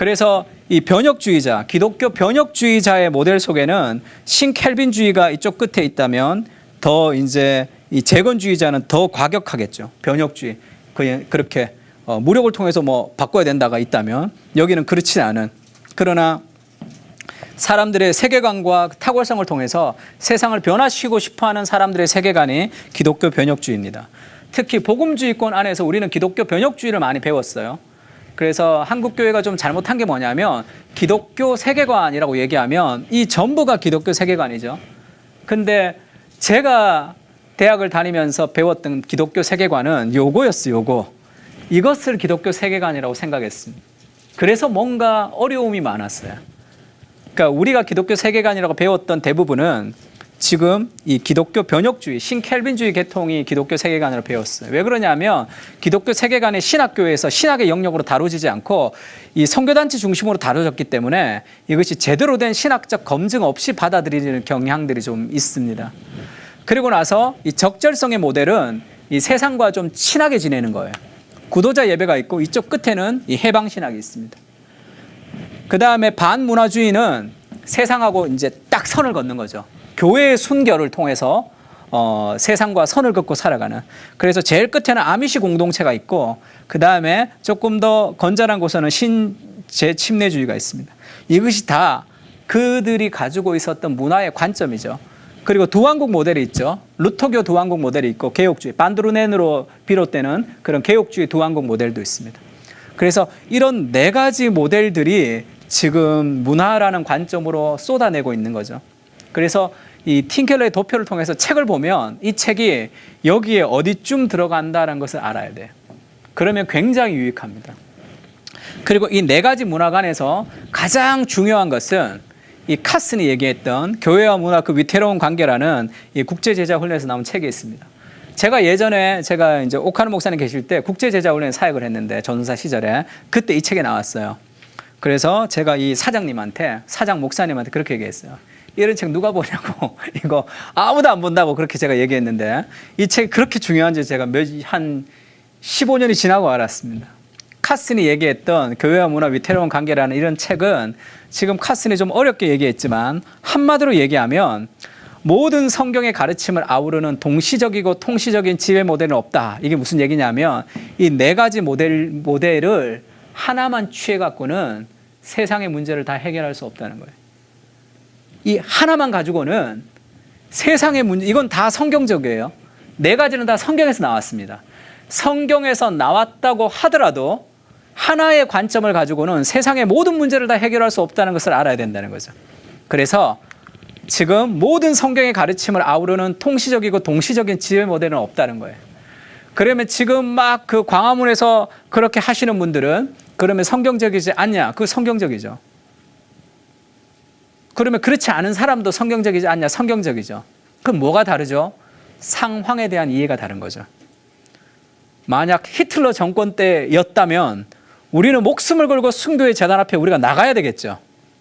그래서 이 변혁주의자, 기독교 변혁주의자의 모델 속에는 신켈빈주의가 이쪽 끝에 있다면 더 이제 이 재건주의자는 더 과격하겠죠. 변혁주의. 그렇게 무력을 통해서 뭐 바꿔야 된다가 있다면 여기는 그렇지 않은, 그러나 사람들의 세계관과 탁월성을 통해서 세상을 변화시키고 싶어하는 사람들의 세계관이 기독교 변혁주의입니다. 특히 복음주의권 안에서 우리는 기독교 변혁주의를 많이 배웠어요. 그래서 한국교회가 좀 잘못한 게 뭐냐면 기독교 세계관이라고 얘기하면 이 전부가 기독교 세계관이죠. 근데 제가 대학을 다니면서 배웠던 기독교 세계관은 요거였어요. 요거. 이것을 기독교 세계관이라고 생각했습니다. 그래서 뭔가 어려움이 많았어요. 그러니까 우리가 기독교 세계관이라고 배웠던 대부분은 지금 이 기독교 변혁주의, 신켈빈주의 계통이 기독교 세계관으로 배웠어요. 왜 그러냐면 기독교 세계관이 신학교에서 신학의 영역으로 다루어지지 않고 이 선교단체 중심으로 다뤄졌기 때문에 이것이 제대로 된 신학적 검증 없이 받아들이는 경향들이 좀 있습니다. 그리고 나서 이 적절성의 모델은 이 세상과 좀 친하게 지내는 거예요. 구도자 예배가 있고 이쪽 끝에는 이 해방신학이 있습니다. 그 다음에 반문화주의는 세상하고 이제 딱 선을 걷는 거죠. 교회의 순결을 통해서 세상과 선을 긋고 살아가는. 그래서 제일 끝에는 아미시 공동체가 있고 그 다음에 조금 더 건전한 곳에는 신재침례주의가 있습니다. 이것이 다 그들이 가지고 있었던 문화의 관점이죠. 그리고 두왕국 모델이 있죠. 루터교 두왕국 모델이 있고 개혁주의, 반드루넨으로 비롯되는 그런 개혁주의 두왕국 모델도 있습니다. 그래서 이런 네 가지 모델들이 지금 문화라는 관점으로 쏟아내고 있는 거죠. 그래서 이 틴켈러의 도표를 통해서 책을 보면 이 책이 여기에 어디쯤 들어간다는 것을 알아야 돼요. 그러면 굉장히 유익합니다. 그리고 이 네 가지 문화관에서 가장 중요한 것은 이 카슨이 얘기했던 교회와 문화 그 위태로운 관계라는 이 국제제자훈련에서 나온 책이 있습니다. 제가 예전에 제가 이제 오카노 목사님 계실 때 국제제자훈련 사역을 했는데 전사 시절에 그때 이 책이 나왔어요. 그래서 제가 이 사장님한테, 사장 목사님한테 그렇게 얘기했어요. 이런 책 누가 보냐고, 이거 아무도 안 본다고 그렇게 제가 얘기했는데 이 책이 그렇게 중요한지 제가 한 15년이 지나고 알았습니다. 카슨이 얘기했던 교회와 문화 위태로운 관계라는 이런 책은 지금 카슨이 좀 어렵게 얘기했지만 한마디로 얘기하면 모든 성경의 가르침을 아우르는 동시적이고 통시적인 지배 모델은 없다. 이게 무슨 얘기냐면 이 네 가지 모델을 하나만 취해갖고는 세상의 문제를 다 해결할 수 없다는 거예요. 이 하나만 가지고는 세상의 문제, 이건 다 성경적이에요. 네 가지는 다 성경에서 나왔습니다. 성경에서 나왔다고 하더라도 하나의 관점을 가지고는 세상의 모든 문제를 다 해결할 수 없다는 것을 알아야 된다는 거죠. 그래서 지금 모든 성경의 가르침을 아우르는 통시적이고 동시적인 지혜 모델은 없다는 거예요. 그러면 지금 막 그 광화문에서 그렇게 하시는 분들은 그러면 성경적이지 않냐? 그 성경적이죠. 그러면 그렇지 않은 사람도 성경적이지 않냐? 성경적이죠. 그럼 뭐가 다르죠? 상황에 대한 이해가 다른 거죠. 만약 히틀러 정권 때였다면 우리는 목숨을 걸고 순교의 재단 앞에 우리가 나가야 되겠죠.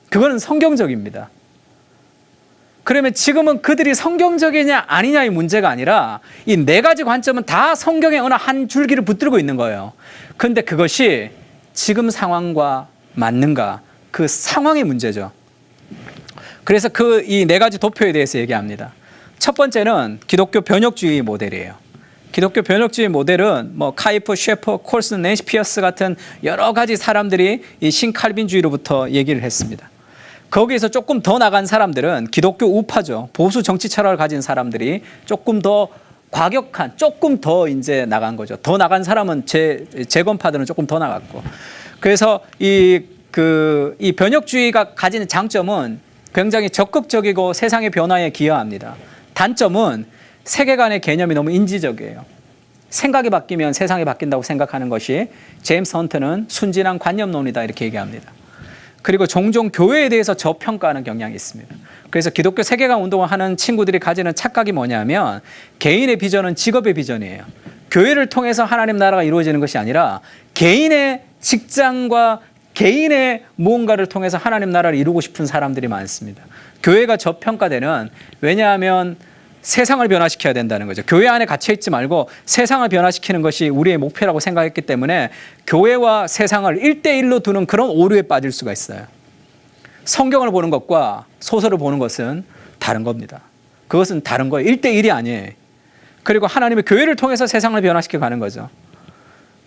그거는 성경적입니다. 그러면 지금은 그들이 성경적이냐 아니냐의 문제가 아니라 이 네 가지 관점은 다 성경의 어느 한 줄기를 붙들고 있는 거예요. 그런데 그것이 지금 상황과 맞는가? 그 상황의 문제죠. 그래서 그 이 네 가지 도표에 대해서 얘기합니다. 첫 번째는 기독교 변혁주의 모델이에요. 기독교 변혁주의 모델은 뭐 카이프, 셰퍼, 콜슨, 낸시 피어스 같은 여러 가지 사람들이 이 신칼빈주의로부터 얘기를 했습니다. 거기에서 조금 더 나간 사람들은 기독교 우파죠. 보수 정치 철학을 가진 사람들이 조금 더 과격한, 조금 더 이제 나간 거죠. 더 나간 사람은 재건파들은 조금 더 나갔고. 그래서 이 변혁주의가 가지는 장점은 굉장히 적극적이고 세상의 변화에 기여합니다. 단점은 세계관의 개념이 너무 인지적이에요. 생각이 바뀌면 세상이 바뀐다고 생각하는 것이 제임스 헌트는 순진한 관념론이다 이렇게 얘기합니다. 그리고 종종 교회에 대해서 저평가하는 경향이 있습니다. 그래서 기독교 세계관 운동을 하는 친구들이 가지는 착각이 뭐냐면 개인의 비전은 직업의 비전이에요. 교회를 통해서 하나님 나라가 이루어지는 것이 아니라 개인의 직장과 개인의 무언가를 통해서 하나님 나라를 이루고 싶은 사람들이 많습니다. 교회가 저평가되는, 왜냐하면 세상을 변화시켜야 된다는 거죠. 교회 안에 갇혀 있지 말고 세상을 변화시키는 것이 우리의 목표라고 생각했기 때문에 교회와 세상을 1대1로 두는 그런 오류에 빠질 수가 있어요. 성경을 보는 것과 소설을 보는 것은 다른 겁니다. 그것은 다른 거예요. 1대1이 아니에요. 그리고 하나님의 교회를 통해서 세상을 변화시켜 가는 거죠.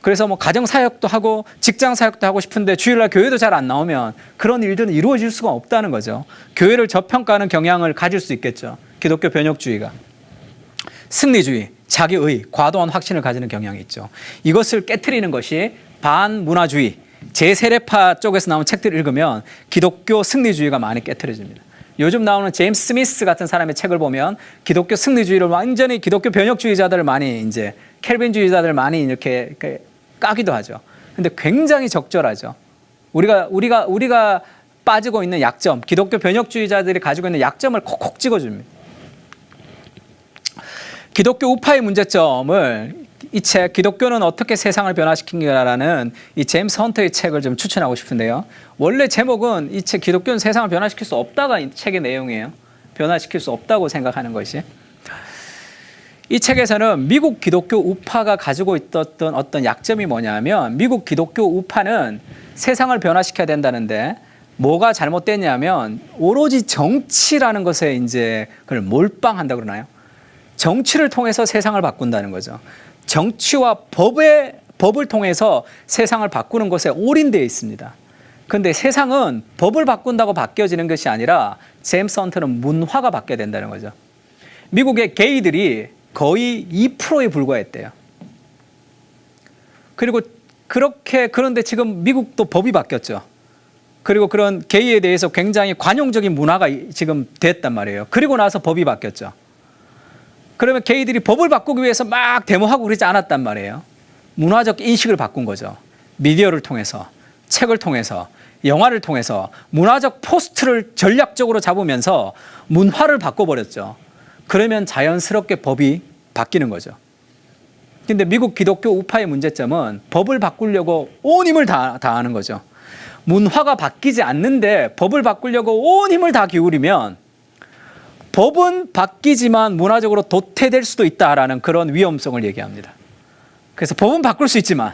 그래서 뭐 가정 사역도 하고 직장 사역도 하고 싶은데 주일날 교회도 잘 안 나오면 그런 일들은 이루어질 수가 없다는 거죠. 교회를 저평가하는 경향을 가질 수 있겠죠. 기독교 변혁주의가. 승리주의, 자기의, 과도한 확신을 가지는 경향이 있죠. 이것을 깨트리는 것이 반문화주의, 제세례파 쪽에서 나온 책들을 읽으면 기독교 승리주의가 많이 깨트려집니다. 요즘 나오는 제임스 스미스 같은 사람의 책을 보면 기독교 승리주의를 완전히 기독교 변혁주의자들을 많이 이제 켈빈주의자들을 많이 이렇게 까기도 하죠. 근데 굉장히 적절하죠. 우리가 빠지고 있는 약점, 기독교 변혁주의자들이 가지고 있는 약점을 콕콕 찍어줍니다. 기독교 우파의 문제점을 이 책 기독교는 어떻게 세상을 변화시킨가라는 이 제임스 헌터의 책을 좀 추천하고 싶은데요. 원래 제목은 이 책 기독교는 세상을 변화시킬 수 없다가 이 책의 내용이에요. 변화시킬 수 없다고 생각하는 것이. 이 책에서는 미국 기독교 우파가 가지고 있었던 어떤 약점이 뭐냐면 미국 기독교 우파는 세상을 변화시켜야 된다는데 뭐가 잘못됐냐면 오로지 정치라는 것에 이제 그걸 몰빵한다 그러나요? 정치를 통해서 세상을 바꾼다는 거죠. 정치와 법을 통해서 세상을 바꾸는 것에 올인되어 있습니다. 그런데 세상은 법을 바꾼다고 바뀌어지는 것이 아니라 제임스 헌터는 문화가 바뀌어야 된다는 거죠. 미국의 게이들이 거의 2%에 불과했대요. 그리고 그런데 지금 미국도 법이 바뀌었죠. 그리고 그런 게이에 대해서 굉장히 관용적인 문화가 지금 됐단 말이에요. 그리고 나서 법이 바뀌었죠. 그러면 게이들이 법을 바꾸기 위해서 막 데모하고 그러지 않았단 말이에요. 문화적 인식을 바꾼 거죠. 미디어를 통해서, 책을 통해서, 영화를 통해서 문화적 포스트를 전략적으로 잡으면서 문화를 바꿔버렸죠. 그러면 자연스럽게 법이 바뀌는 거죠. 근데 미국 기독교 우파의 문제점은 법을 바꾸려고 온 힘을 다하는 거죠. 문화가 바뀌지 않는데 법을 바꾸려고 온 힘을 다 기울이면 법은 바뀌지만 문화적으로 도태될 수도 있다라는 그런 위험성을 얘기합니다. 그래서 법은 바꿀 수 있지만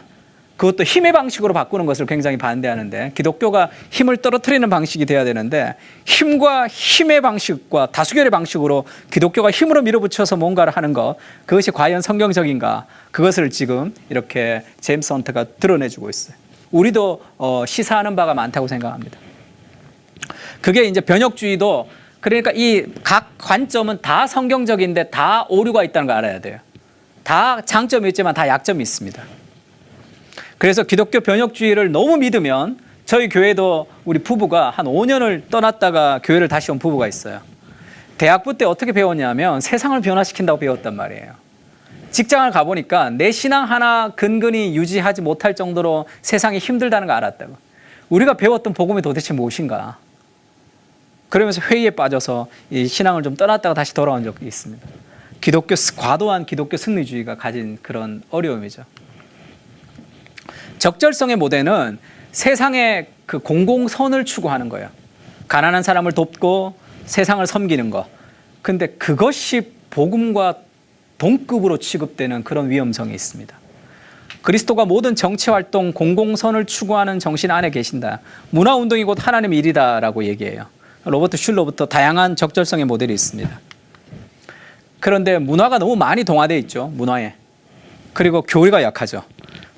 그것도 힘의 방식으로 바꾸는 것을 굉장히 반대하는데 기독교가 힘을 떨어뜨리는 방식이 돼야 되는데 힘과 힘의 방식과 다수결의 방식으로 기독교가 힘으로 밀어붙여서 뭔가를 하는 것 그것이 과연 성경적인가 그것을 지금 이렇게 제임스 헌터가 드러내주고 있어요. 우리도 시사하는 바가 많다고 생각합니다. 그게 이제 변혁주의도 그러니까 이 각 관점은 다 성경적인데 다 오류가 있다는 걸 알아야 돼요. 다 장점이 있지만 다 약점이 있습니다. 그래서 기독교 변혁주의를 너무 믿으면 저희 교회도 우리 부부가 한 5년을 떠났다가 교회를 다시 온 부부가 있어요. 대학부 때 어떻게 배웠냐면 세상을 변화시킨다고 배웠단 말이에요. 직장을 가보니까 내 신앙 하나 근근히 유지하지 못할 정도로 세상이 힘들다는 걸 알았다고. 우리가 배웠던 복음이 도대체 무엇인가. 그러면서 회의에 빠져서 이 신앙을 좀 떠났다가 다시 돌아온 적이 있습니다. 과도한 기독교 승리주의가 가진 그런 어려움이죠. 적절성의 모델은 세상의 그 공공선을 추구하는 거예요. 가난한 사람을 돕고 세상을 섬기는 거. 근데 그것이 복음과 동급으로 취급되는 그런 위험성이 있습니다. 그리스도가 모든 정치활동 공공선을 추구하는 정신 안에 계신다. 문화운동이 곧 하나님의 일이다라고 얘기해요. 로버트 슐러부터 다양한 적절성의 모델이 있습니다. 그런데 문화가 너무 많이 동화되어 있죠. 문화에. 그리고 교회가 약하죠.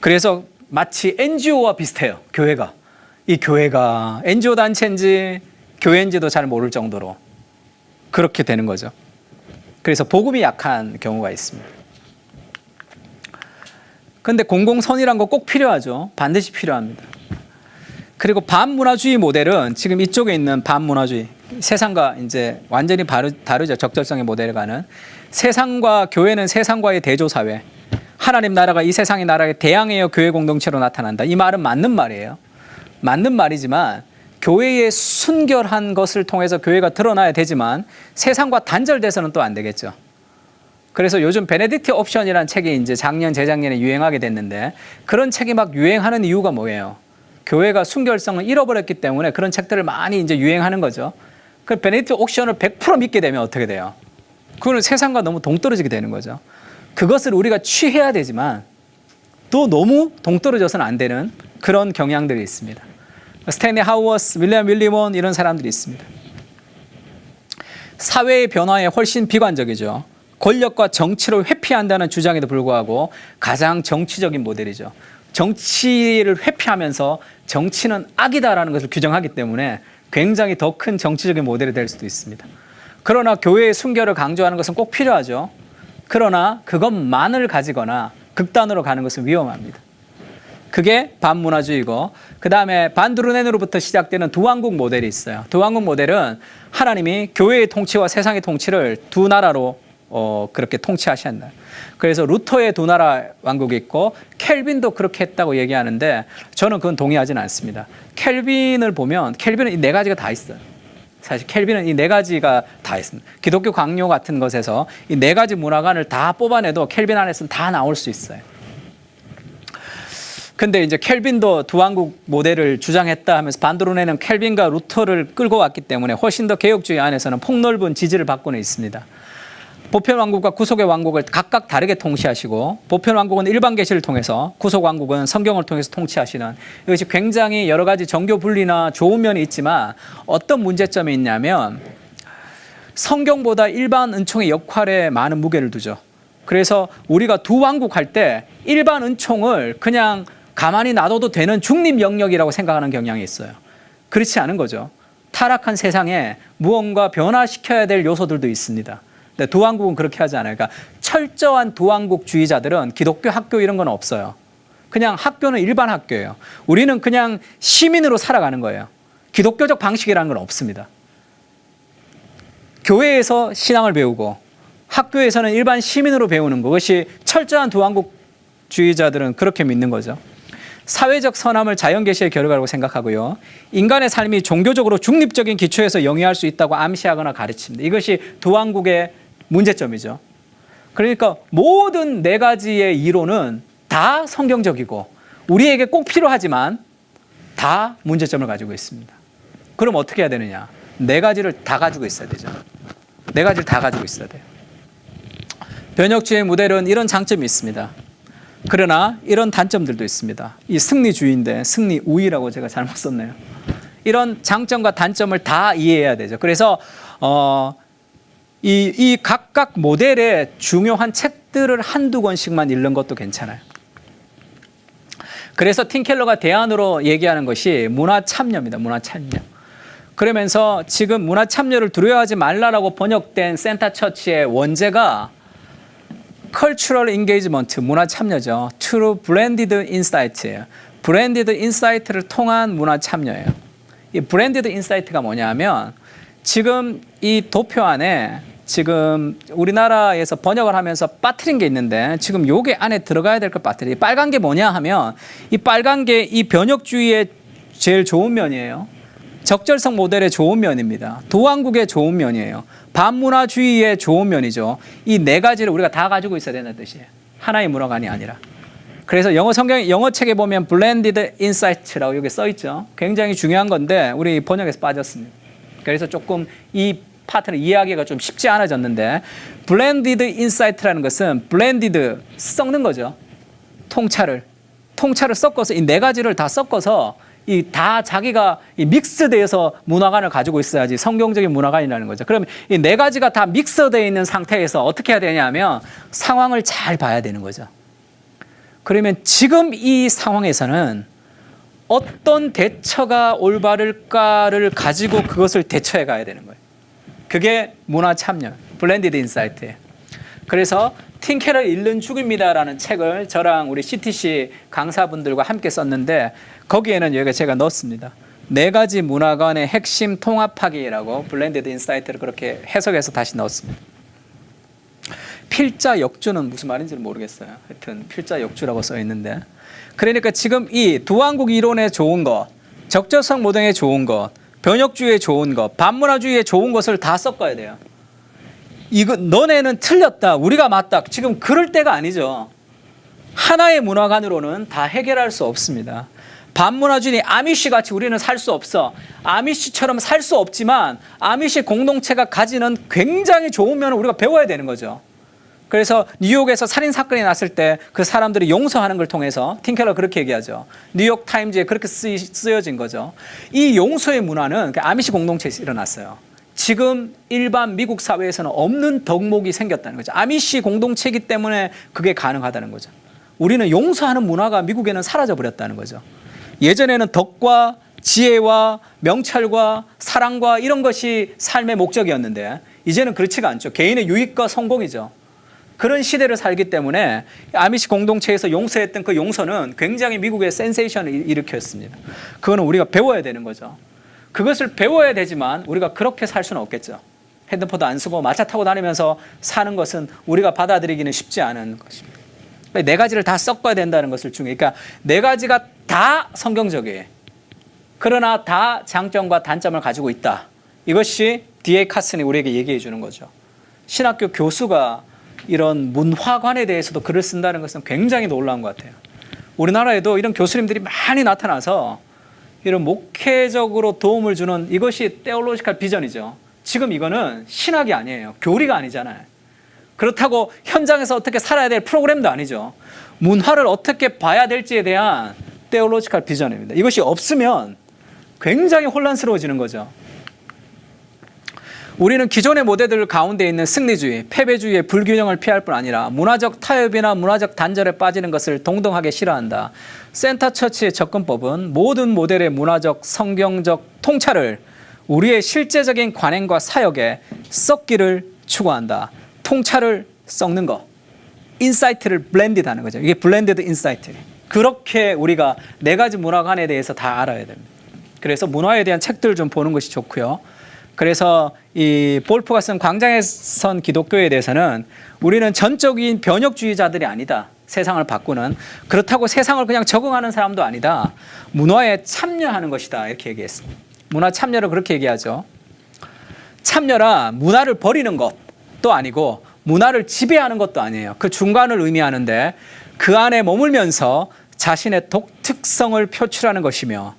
그래서 마치 NGO와 비슷해요. 교회가. 이 교회가 NGO 단체인지 교회인지도 잘 모를 정도로 그렇게 되는 거죠. 그래서 복음이 약한 경우가 있습니다. 그런데 공공선이란 거 꼭 필요하죠. 반드시 필요합니다. 그리고 반문화주의 모델은 지금 이쪽에 있는 반문화주의 세상과 이제 완전히 다르죠. 적절성의 모델에 가는 세상과 교회는 세상과의 대조사회. 하나님 나라가 이 세상의 나라에 대항하여 교회 공동체로 나타난다. 이 말은 맞는 말이에요. 맞는 말이지만 교회의 순결한 것을 통해서 교회가 드러나야 되지만 세상과 단절돼서는 또 안 되겠죠. 그래서 요즘 베네딕트 옵션이라는 책이 이제 작년, 재작년에 유행하게 됐는데 그런 책이 막 유행하는 이유가 뭐예요? 교회가 순결성을 잃어버렸기 때문에 그런 책들을 많이 이제 유행하는 거죠. 그 베네딕트 옵션을 100% 믿게 되면 어떻게 돼요? 그거는 세상과 너무 동떨어지게 되는 거죠. 그것을 우리가 취해야 되지만 또 너무 동떨어져서는 안 되는 그런 경향들이 있습니다. 스탠리 하우어스, 윌리엄 윌리몬 이런 사람들이 있습니다. 사회의 변화에 훨씬 비관적이죠. 권력과 정치를 회피한다는 주장에도 불구하고 가장 정치적인 모델이죠. 정치를 회피하면서 정치는 악이다라는 것을 규정하기 때문에 굉장히 더 큰 정치적인 모델이 될 수도 있습니다. 그러나 교회의 순결을 강조하는 것은 꼭 필요하죠. 그러나 그것만을 가지거나 극단으로 가는 것은 위험합니다. 그게 반문화주의고, 그 다음에 반드루넨으로부터 시작되는 두왕국 모델이 있어요. 두왕국 모델은 하나님이 교회의 통치와 세상의 통치를 두 나라로 그렇게 통치하신다. 그래서 루터의 두 나라 왕국이 있고 켈빈도 그렇게 했다고 얘기하는데 저는 그건 동의하지는 않습니다. 켈빈을 보면 켈빈은 이 네 가지가 다 있어요. 사실 켈빈은 이 네 가지가 다 있습니다. 기독교 강요 같은 것에서 이 네 가지 문화관을 다 뽑아내도 켈빈 안에서는 다 나올 수 있어요. 근데 이제 켈빈도 두왕국 모델을 주장했다 하면서 반드루넨은 켈빈과 루터를 끌고 왔기 때문에 훨씬 더 개혁주의 안에서는 폭넓은 지지를 받고는 있습니다. 보편왕국과 구속의 왕국을 각각 다르게 통치하시고, 보편왕국은 일반 계시를 통해서, 구속왕국은 성경을 통해서 통치하시는, 이것이 굉장히 여러 가지 정교 분리나 좋은 면이 있지만 어떤 문제점이 있냐면 성경보다 일반 은총의 역할에 많은 무게를 두죠. 그래서 우리가 두 왕국 할 때 일반 은총을 그냥 가만히 놔둬도 되는 중립 영역이라고 생각하는 경향이 있어요. 그렇지 않은 거죠. 타락한 세상에 무언가 변화시켜야 될 요소들도 있습니다. 근데 두왕국은 그렇게 하지 않아요. 그러니까 철저한 두왕국주의자들은 기독교 학교 이런 건 없어요. 그냥 학교는 일반 학교예요. 우리는 그냥 시민으로 살아가는 거예요. 기독교적 방식이라는 건 없습니다. 교회에서 신앙을 배우고 학교에서는 일반 시민으로 배우는 것이 철저한 두왕국주의자들은 그렇게 믿는 거죠. 사회적 선함을 자연계시의 결과라고 생각하고요. 인간의 삶이 종교적으로 중립적인 기초에서 영위할 수 있다고 암시하거나 가르칩니다. 이것이 두왕국의 문제점이죠. 그러니까 모든 네 가지의 이론은 다 성경적이고 우리에게 꼭 필요하지만 다 문제점을 가지고 있습니다. 그럼 어떻게 해야 되느냐? 네 가지를 다 가지고 있어야 되죠. 네 가지를 다 가지고 있어야 돼요. 변혁주의 모델은 이런 장점이 있습니다. 그러나 이런 단점들도 있습니다. 이 승리주의인데 승리우위라고 제가 잘못 썼네요. 이런 장점과 단점을 다 이해해야 되죠. 그래서 이 각각 모델의 중요한 책들을 한두 권씩만 읽는 것도 괜찮아요. 그래서 팀켈러가 대안으로 얘기하는 것이 문화 참여입니다. 문화 참여. 그러면서 지금 문화 참여를 두려워하지 말라라고 번역된 센터 처치의 원제가 Cultural Engagement, 문화 참여죠. True Blended Insight예요. Blended Insight를 통한 문화 참여예요. 이 Blended Insight가 뭐냐면 지금 이 도표 안에 지금 우리나라에서 번역을 하면서 빠뜨린 게 있는데 지금 요게 안에 들어가야 될 걸 빠뜨려. 빨간 게 뭐냐 하면 이 빨간 게 이 변혁주의의 제일 좋은 면이에요. 적절성 모델의 좋은 면입니다. 도왕국의 좋은 면이에요. 반문화주의의 좋은 면이죠. 이 네 가지를 우리가 다 가지고 있어야 된다는 뜻이에요. 하나의 문화관이 아니라. 그래서 영어 책에 보면 Blended Insight라고 여기 써 있죠. 굉장히 중요한 건데 우리 번역에서 빠졌습니다. 그래서 조금 이 파트를 이해하기가 좀 쉽지 않아졌는데 Blended Insight라는 것은 Blended 섞는 거죠. 통찰을 섞어서 이 네 가지를 다 섞어서 이 다 자기가 이 믹스돼서 문화관을 가지고 있어야지 성경적인 문화관이라는 거죠. 그러면 이 네 가지가 다 믹스되어 있는 상태에서 어떻게 해야 되냐면 상황을 잘 봐야 되는 거죠. 그러면 지금 이 상황에서는 어떤 대처가 올바를까를 가지고 그것을 대처해 가야 되는 거예요. 그게 문화 참여, 블렌디드 인사이트예요. 그래서 팀켈러 잃는 죽입니다라는 책을 저랑 우리 CTC 강사분들과 함께 썼는데 거기에는 여기가 제가 넣었습니다. 네 가지 문화관의 핵심 통합하기라고 블렌디드 인사이트를 그렇게 해석해서 다시 넣었습니다. 필자 역주는 무슨 말인지는 모르겠어요. 하여튼 필자 역주라고 써 있는데 그러니까 지금 이 두왕국 이론에 좋은 것, 적절성 모델에 좋은 것, 변혁주의에 좋은 것, 반문화주의에 좋은 것을 다 섞어야 돼요. 이거 너네는 틀렸다, 우리가 맞다. 지금 그럴 때가 아니죠. 하나의 문화관으로는 다 해결할 수 없습니다. 반문화주의 아미시 같이 우리는 살 수 없어. 아미시처럼 살 수 없지만 아미시 공동체가 가지는 굉장히 좋은 면을 우리가 배워야 되는 거죠. 그래서 뉴욕에서 살인 사건이 났을 때 그 사람들이 용서하는 걸 통해서 팀켈러 그렇게 얘기하죠. 뉴욕 타임즈에 그렇게 쓰여진 거죠. 이 용서의 문화는 아미시 공동체에서 일어났어요. 지금 일반 미국 사회에서는 없는 덕목이 생겼다는 거죠. 아미시 공동체이기 때문에 그게 가능하다는 거죠. 우리는 용서하는 문화가 미국에는 사라져 버렸다는 거죠. 예전에는 덕과 지혜와 명철과 사랑과 이런 것이 삶의 목적이었는데 이제는 그렇지가 않죠. 개인의 유익과 성공이죠. 그런 시대를 살기 때문에 아미시 공동체에서 용서했던 그 용서는 굉장히 미국의 센세이션을 일으켰습니다. 그거는 우리가 배워야 되는 거죠. 그것을 배워야 되지만 우리가 그렇게 살 수는 없겠죠. 핸드폰도 안 쓰고 마차 타고 다니면서 사는 것은 우리가 받아들이기는 쉽지 않은 것입니다. 네 가지를 다 섞어야 된다는 것을 중요해요. 그러니까 네 가지가 다 성경적이에요. 그러나 다 장점과 단점을 가지고 있다. 이것이 D.A. 카슨이 우리에게 얘기해 주는 거죠. 신학교 교수가 이런 문화관에 대해서도 글을 쓴다는 것은 굉장히 놀라운 것 같아요. 우리나라에도 이런 교수님들이 많이 나타나서 이런 목회적으로 도움을 주는 이것이 테올로지컬 비전이죠. 지금 이거는 신학이 아니에요. 교리가 아니잖아요. 그렇다고 현장에서 어떻게 살아야 될 프로그램도 아니죠. 문화를 어떻게 봐야 될지에 대한 테올로지컬 비전입니다. 이것이 없으면 굉장히 혼란스러워지는 거죠. 우리는 기존의 모델들 가운데 있는 승리주의, 패배주의의 불균형을 피할 뿐 아니라 문화적 타협이나 문화적 단절에 빠지는 것을 동등하게 싫어한다. 센터처치의 접근법은 모든 모델의 문화적, 성경적 통찰을 우리의 실제적인 관행과 사역에 섞기를 추구한다. 통찰을 섞는 것, 인사이트를 블렌디드하는 거죠. 이게 블렌디드 인사이트. 그렇게 우리가 네 가지 문화관에 대해서 다 알아야 됩니다. 그래서 문화에 대한 책들을 좀 보는 것이 좋고요. 그래서 이 볼프가 쓴 광장에 선 기독교에 대해서는 우리는 전적인 변혁주의자들이 아니다. 세상을 바꾸는. 그렇다고 세상을 그냥 적응하는 사람도 아니다. 문화에 참여하는 것이다. 이렇게 얘기했습니다. 문화 참여를 그렇게 얘기하죠. 참여라 문화를 버리는 것도 아니고 문화를 지배하는 것도 아니에요. 그 중간을 의미하는데 그 안에 머물면서 자신의 독특성을 표출하는 것이며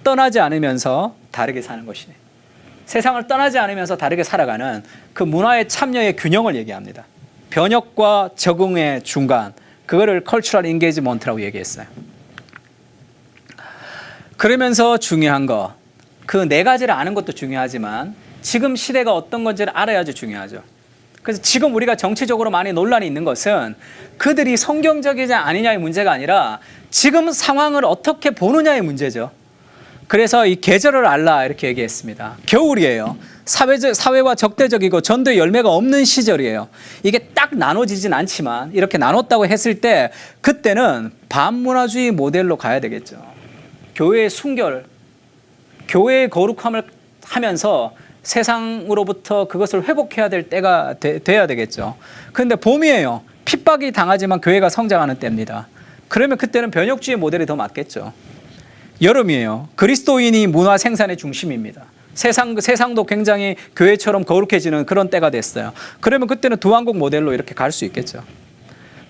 떠나지 않으면서 다르게 사는 것이네. 세상을 떠나지 않으면서 다르게 살아가는 그 문화의 참여의 균형을 얘기합니다. 변혁과 적응의 중간, 그거를 컬처럴 인게이지먼트라고 얘기했어요. 그러면서 중요한 거, 그 네 가지를 아는 것도 중요하지만 지금 시대가 어떤 건지를 알아야지 중요하죠. 그래서 지금 우리가 정치적으로 많이 논란이 있는 것은 그들이 성경적이지 아니냐의 문제가 아니라 지금 상황을 어떻게 보느냐의 문제죠. 그래서 이 계절을 알라 이렇게 얘기했습니다. 겨울이에요. 사회와 적대적이고 전도의 열매가 없는 시절이에요. 이게 딱 나눠지진 않지만 이렇게 나눴다고 했을 때 그때는 반문화주의 모델로 가야 되겠죠. 교회의 순결, 교회의 거룩함을 하면서 세상으로부터 그것을 회복해야 될 때가 돼야 되겠죠. 그런데 봄이에요. 핍박이 당하지만 교회가 성장하는 때입니다. 그러면 그때는 변혁주의 모델이 더 맞겠죠. 여름이에요. 그리스도인이 문화 생산의 중심입니다. 세상도 굉장히 교회처럼 거룩해지는 그런 때가 됐어요. 그러면 그때는 두한국 모델로 이렇게 갈 수 있겠죠.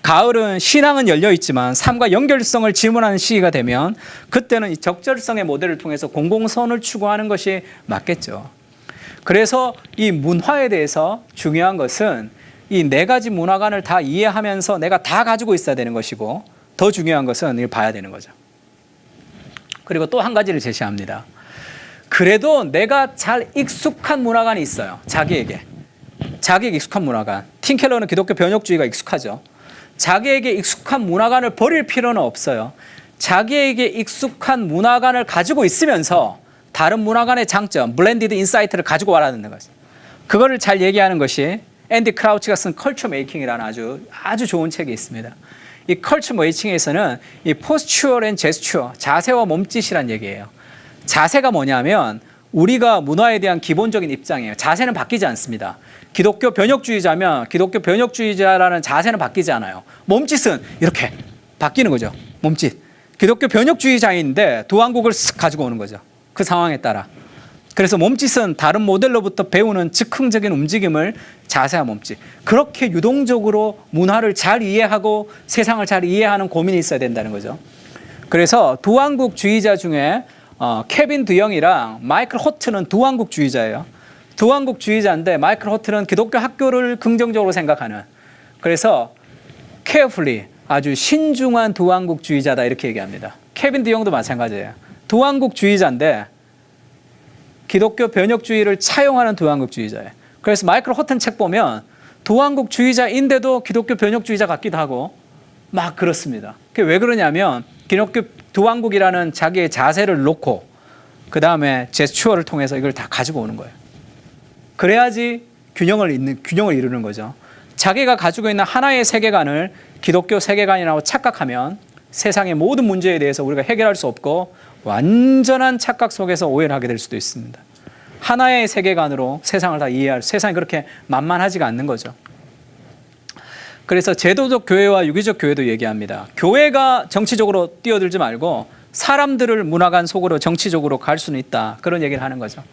가을은 신앙은 열려 있지만 삶과 연결성을 질문하는 시기가 되면 그때는 이 적절성의 모델을 통해서 공공선을 추구하는 것이 맞겠죠. 그래서 이 문화에 대해서 중요한 것은 이 네 가지 문화관을 다 이해하면서 내가 다 가지고 있어야 되는 것이고 더 중요한 것은 이걸 봐야 되는 거죠. 그리고 또 한 가지를 제시합니다. 그래도 내가 잘 익숙한 문화관이 있어요. 자기에게 익숙한 문화관. 팀 켈러는 기독교 변혁주의가 익숙하죠. 자기에게 익숙한 문화관을 버릴 필요는 없어요. 자기에게 익숙한 문화관을 가지고 있으면서 다른 문화관의 장점, 블렌디드 인사이트를 가지고 와라는 거죠. 그거를 잘 얘기하는 것이 앤디 크라우치가 쓴 컬처 메이킹이라는 아주 좋은 책이 있습니다. 이 컬처 메이킹에서는 이 포스추얼 앤 제스처, 자세와 몸짓이란 얘기예요. 자세가 뭐냐면 우리가 문화에 대한 기본적인 입장이에요. 자세는 바뀌지 않습니다. 기독교 변혁주의자면 기독교 변혁주의자라는 자세는 바뀌지 않아요. 몸짓은 이렇게 바뀌는 거죠. 몸짓. 기독교 변혁주의자인데 두한국을 쓱 가지고 오는 거죠. 그 상황에 따라. 그래서 몸짓은 다른 모델로부터 배우는 즉흥적인 움직임을 자세한 몸짓. 그렇게 유동적으로 문화를 잘 이해하고 세상을 잘 이해하는 고민이 있어야 된다는 거죠. 그래서 두왕국주의자 중에 케빈 드영이랑 마이클 호트는 두왕국주의자예요. 두왕국주의자인데 마이클 호트는 기독교 학교를 긍정적으로 생각하는, 그래서 carefully, 아주 신중한 두왕국주의자다 이렇게 얘기합니다. 케빈 드영도 마찬가지예요. 두왕국주의자인데 기독교 변혁주의를 차용하는 두왕국주의자예요. 그래서 마이클 호튼 책 보면 두왕국주의자인데도 기독교 변혁주의자 같기도 하고 막 그렇습니다. 그게 왜 그러냐면 기독교 두왕국이라는 자기의 자세를 놓고 그 다음에 제스처를 통해서 이걸 다 가지고 오는 거예요. 그래야지 균형을 이루는 거죠. 자기가 가지고 있는 하나의 세계관을 기독교 세계관이라고 착각하면 세상의 모든 문제에 대해서 우리가 해결할 수 없고 완전한 착각 속에서 오해를 하게 될 수도 있습니다. 하나의 세계관으로 세상을 다 이해할, 세상이 그렇게 만만하지가 않는 거죠. 그래서 제도적 교회와 유기적 교회도 얘기합니다. 교회가 정치적으로 뛰어들지 말고 사람들을 문화관 속으로 정치적으로 갈 수는 있다. 그런 얘기를 하는 거죠.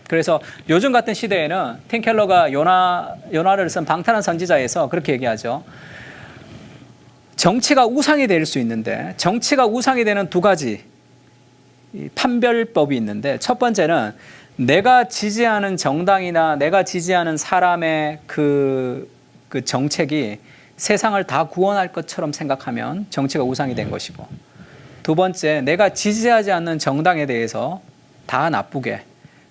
그래서 요즘 같은 시대에는 팀 켈러가 연화를 쓴 방탄한 선지자에서 그렇게 얘기하죠. 정치가 우상이 될 수 있는데 정치가 우상이 되는 두 가지 판별법이 있는데, 첫 번째는 내가 지지하는 정당이나 내가 지지하는 사람의 그 정책이 세상을 다 구원할 것처럼 생각하면 정치가 우상이 된 것이고, 두 번째, 내가 지지하지 않는 정당에 대해서 다 나쁘게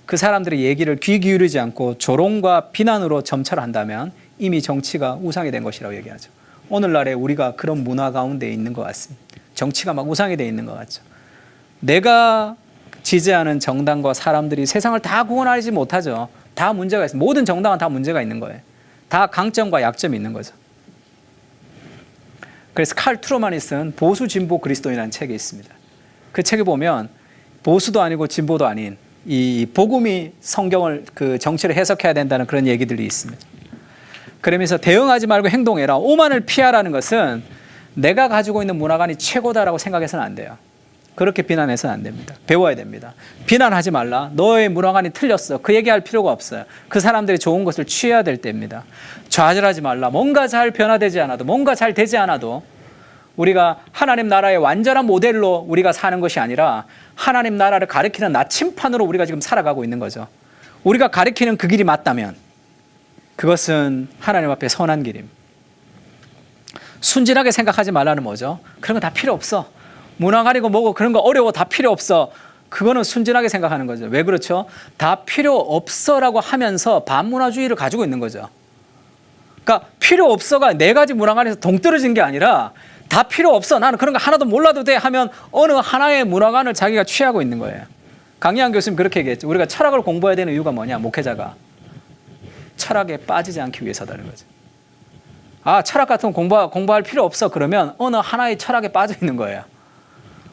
그 사람들의 얘기를 귀 기울이지 않고 조롱과 비난으로 점철한다면 이미 정치가 우상이 된 것이라고 얘기하죠. 오늘날에 우리가 그런 문화 가운데 있는 것 같습니다. 정치가 막 우상이 돼 있는 것 같죠. 내가 지지하는 정당과 사람들이 세상을 다 구원하지 못하죠. 다 문제가 있습니다. 모든 정당은 다 문제가 있는 거예요. 다 강점과 약점이 있는 거죠. 그래서 칼 트루만이 쓴 보수 진보 그리스도인이라는 책이 있습니다. 그 책에 보면 보수도 아니고 진보도 아닌 이 복음이 성경을 그 정치를 해석해야 된다는 그런 얘기들이 있습니다. 그러면서 대응하지 말고 행동해라. 오만을 피하라는 것은 내가 가지고 있는 문화관이 최고다라고 생각해서는 안 돼요. 그렇게 비난해서는 안 됩니다. 배워야 됩니다. 비난하지 말라. 너의 문화관이 틀렸어. 그 얘기할 필요가 없어요. 그 사람들이 좋은 것을 취해야 될 때입니다. 좌절하지 말라. 뭔가 잘 변화되지 않아도, 뭔가 잘 되지 않아도 우리가 하나님 나라의 완전한 모델로 우리가 사는 것이 아니라 하나님 나라를 가리키는 나침판으로 우리가 지금 살아가고 있는 거죠. 우리가 가리키는 그 길이 맞다면 그것은 하나님 앞에 선한 길입니다. 순진하게 생각하지 말라는 뭐죠? 그런 거 다 필요 없어. 문화 가리고 뭐고 그런 거 어려워. 다 필요 없어. 그거는 순진하게 생각하는 거죠. 왜 그렇죠? 다 필요 없어라고 하면서 반문화주의를 가지고 있는 거죠. 그러니까 필요 없어가 네 가지 문화관에서 동떨어진 게 아니라 다 필요 없어. 나는 그런 거 하나도 몰라도 돼 하면 어느 하나의 문화관을 자기가 취하고 있는 거예요. 강희한 교수님 그렇게 얘기했죠. 우리가 철학을 공부해야 되는 이유가 뭐냐? 목회자가 철학에 빠지지 않기 위해서다는 거죠. 아, 철학 같은 거 공부할 필요 없어. 그러면 어느 하나의 철학에 빠져 있는 거예요.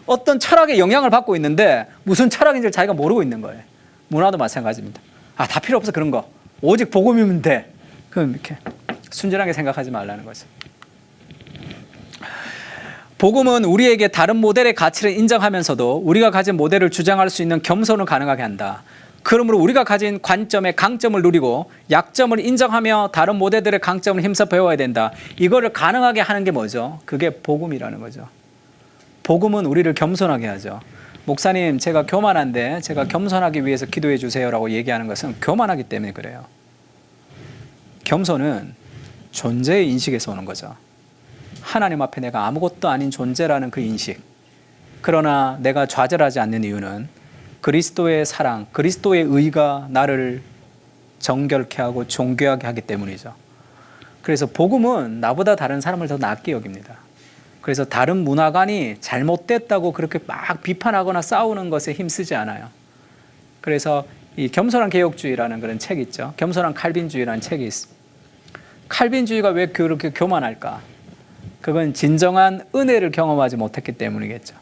어떤 철학의 영향을 받고 있는데 무슨 철학인지를 자기가 모르고 있는 거예요. 문화도 마찬가지입니다. 아, 다 필요 없어. 그런 거. 오직 복음이면 돼. 그럼 이렇게 순진하게 생각하지 말라는 거죠. 복음은 우리에게 다른 모델의 가치를 인정하면서도 우리가 가진 모델을 주장할 수 있는 겸손을 가능하게 한다. 그러므로 우리가 가진 관점의 강점을 누리고 약점을 인정하며 다른 모델들의 강점을 힘써 배워야 된다. 이거를 가능하게 하는 게 뭐죠? 그게 복음이라는 거죠. 복음은 우리를 겸손하게 하죠. 목사님, 제가 교만한데 제가 겸손하기 위해서 기도해 주세요라고 얘기하는 것은 교만하기 때문에 그래요. 겸손은 존재의 인식에서 오는 거죠. 하나님 앞에 내가 아무것도 아닌 존재라는 그 인식. 그러나 내가 좌절하지 않는 이유는 그리스도의 사랑, 그리스도의 의가 나를 정결케 하고 존귀하게 하기 때문이죠. 그래서 복음은 나보다 다른 사람을 더 낫게 여깁니다. 그래서 다른 문화관이 잘못됐다고 그렇게 막 비판하거나 싸우는 것에 힘쓰지 않아요. 그래서 이 겸손한 개혁주의라는 그런 책이 있죠. 겸손한 칼빈주의라는 책이 있습니다. 칼빈주의가 왜 그렇게 교만할까? 그건 진정한 은혜를 경험하지 못했기 때문이겠죠.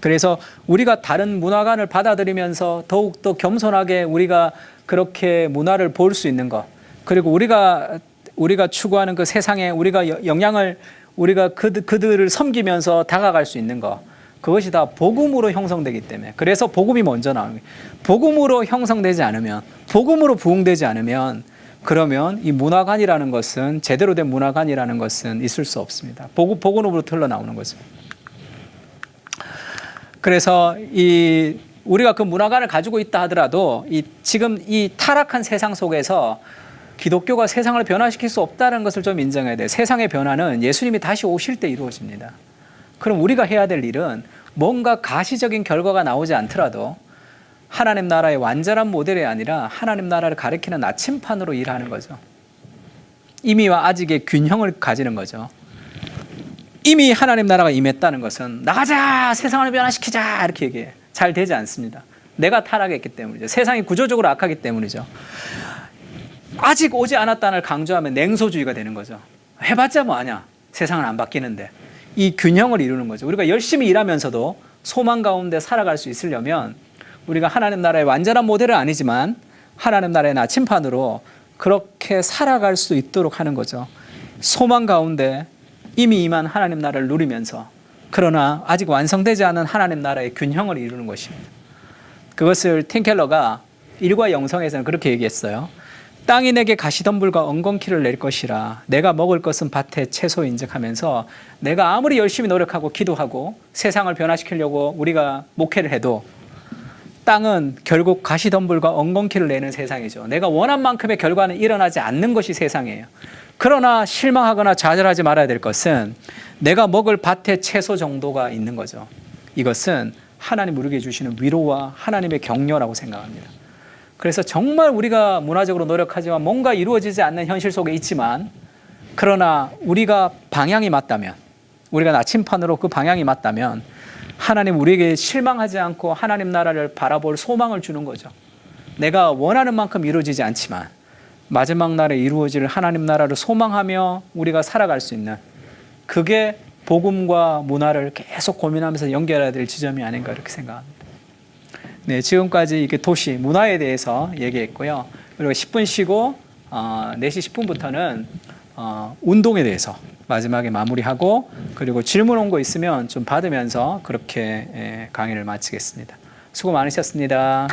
그래서 우리가 다른 문화관을 받아들이면서 더욱더 겸손하게 우리가 그렇게 문화를 볼 수 있는 것, 그리고 우리가 추구하는 그 세상에 우리가 영향을, 우리가 그들을 섬기면서 다가갈 수 있는 것, 그것이 다 복음으로 형성되기 때문에. 그래서 복음이 먼저 나오는 거예요. 복음으로 형성되지 않으면, 복음으로 부흥되지 않으면, 그러면 이 문화관이라는 것은, 제대로 된 문화관이라는 것은 있을 수 없습니다. 복음으로부터 흘러나오는 거죠. 그래서 우리가 그 문화관을 가지고 있다 하더라도 지금 이 타락한 세상 속에서 기독교가 세상을 변화시킬 수 없다는 것을 좀 인정해야 돼요. 세상의 변화는 예수님이 다시 오실 때 이루어집니다. 그럼 우리가 해야 될 일은 뭔가 가시적인 결과가 나오지 않더라도 하나님 나라의 완전한 모델이 아니라 하나님 나라를 가리키는 나침판으로 일하는 거죠. 임의와 아직의 균형을 가지는 거죠. 이미 하나님 나라가 임했다는 것은 나가자, 세상을 변화시키자 이렇게 얘기해. 잘 되지 않습니다. 내가 타락했기 때문이죠. 세상이 구조적으로 악하기 때문이죠. 아직 오지 않았다는 걸 강조하면 냉소주의가 되는 거죠. 해봤자 뭐하냐. 세상은 안 바뀌는데. 이 균형을 이루는 거죠. 우리가 열심히 일하면서도 소망 가운데 살아갈 수 있으려면 우리가 하나님 나라의 완전한 모델은 아니지만 하나님 나라의 나침판으로 그렇게 살아갈 수 있도록 하는 거죠. 소망 가운데 이미 임한 하나님 나라를 누리면서 그러나 아직 완성되지 않은 하나님 나라의 균형을 이루는 것입니다. 그것을 팀 켈러가 일과 영성에서는 그렇게 얘기했어요. 땅이 내게 가시덤불과 엉겅퀴를 낼 것이라 내가 먹을 것은 밭의 채소인즉 하면서 내가 아무리 열심히 노력하고 기도하고 세상을 변화시키려고 우리가 목회를 해도 땅은 결국 가시덤불과 엉겅퀴를 내는 세상이죠. 내가 원한 만큼의 결과는 일어나지 않는 것이 세상이에요. 그러나 실망하거나 좌절하지 말아야 될 것은 내가 먹을 밭의 채소 정도가 있는 거죠. 이것은 하나님 우리에게 주시는 위로와 하나님의 격려라고 생각합니다. 그래서 정말 우리가 문화적으로 노력하지만 뭔가 이루어지지 않는 현실 속에 있지만 그러나 우리가 방향이 맞다면 우리가 나침판으로 그 방향이 맞다면 하나님 우리에게 실망하지 않고 하나님 나라를 바라볼 소망을 주는 거죠. 내가 원하는 만큼 이루어지지 않지만 마지막 날에 이루어질 하나님 나라를 소망하며 우리가 살아갈 수 있는 그게 복음과 문화를 계속 고민하면서 연결해야 될 지점이 아닌가 이렇게 생각합니다. 네, 지금까지 이렇게 도시, 문화에 대해서 얘기했고요. 그리고 10분 쉬고 4시 10분부터는 운동에 대해서 마지막에 마무리하고 그리고 질문 온 거 있으면 좀 받으면서 그렇게 강의를 마치겠습니다. 수고 많으셨습니다.